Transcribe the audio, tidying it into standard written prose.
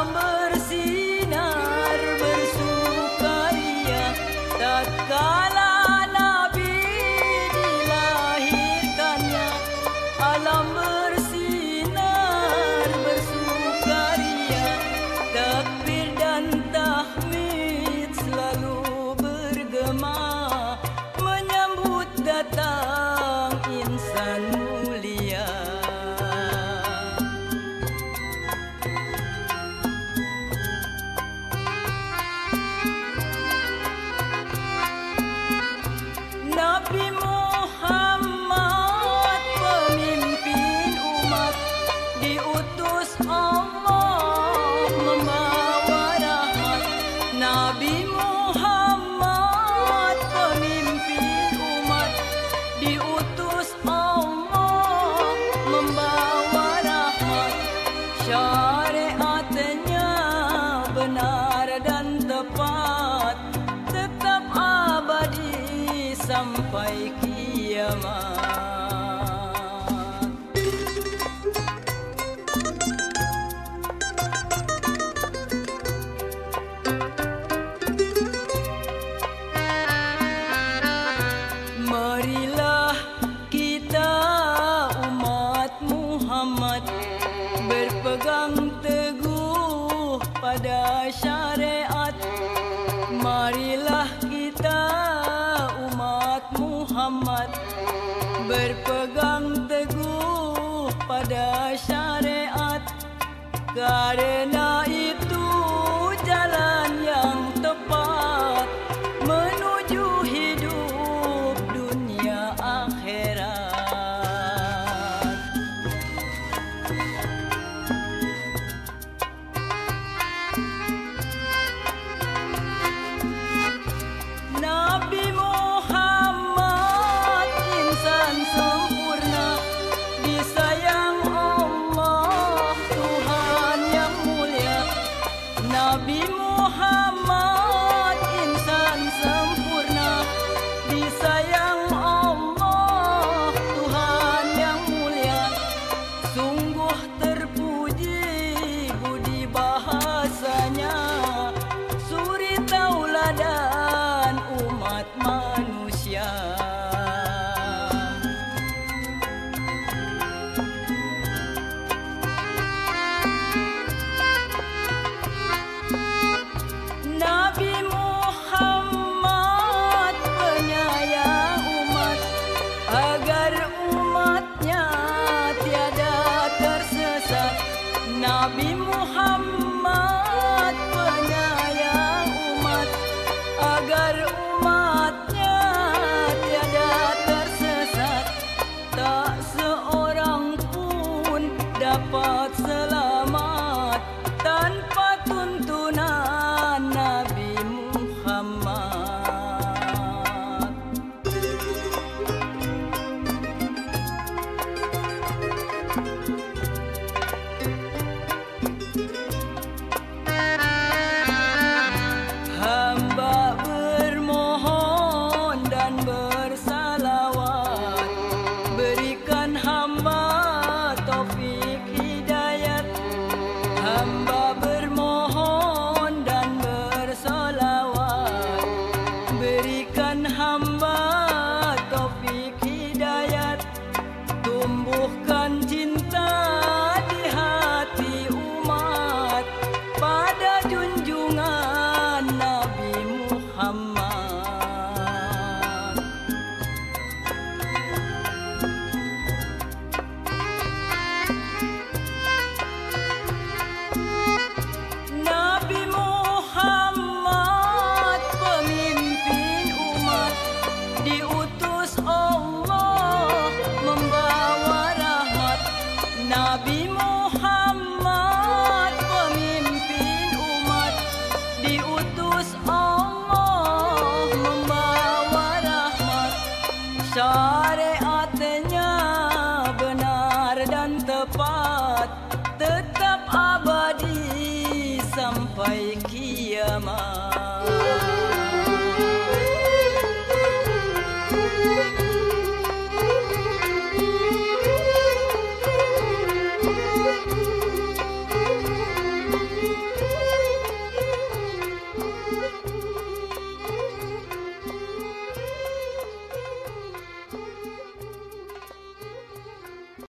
alam bersinar bersukaria tatkala Nabi dilahirkannya. Alam bersinar bersukaria, takbir dan tahmid selalu bergema menyambut datang insan mulia. Nabi Muhammad pemimpin umat, diutus Allah membawa rahmat. Nabi Muhammad pemimpin umat, diutus Allah membawa rahmat. Syariatnya benar dan tepat, tetap abadi sampai kiamat. Marilah kita umat Muhammad berpegang teguh pada syariat. Marilah kita umat Muhammad berpegang teguh pada syariat. Karena itu jalan yang tepat menuju hidup dunia akhirat. Nabi Muhammad insan sempurna, disayang Allah Tuhan yang mulia. Nabi Muhammad insan sempurna, disayang Allah Tuhan yang mulia. Sungguh terpuji budi bahasanya, suri tauladan umat manusia. Nabi Muhammad penyayang umat, agar umatnya tiada tersesat. Nabi Muhammad penyayang umat, agar umatnya tiada tersesat. Tak seorang pun dapat selamat tanpa tuntunan Nabi Muhammad. Hamba bermohon dan bersalawat, berikan hamba taufik hidayat. Hamba bermohon dan bersalawat, berikan hamba taufik hidayat. Tumbuhkan cinta di hati umat pada junjungan Nabi Muhammad. Nabi Muhammad pemimpin umat, diutus Allah membawa rahmat. Nabi Muhammad pemimpin umat, diutus Allah membawa rahmat. Syariatnya benar dan tepat,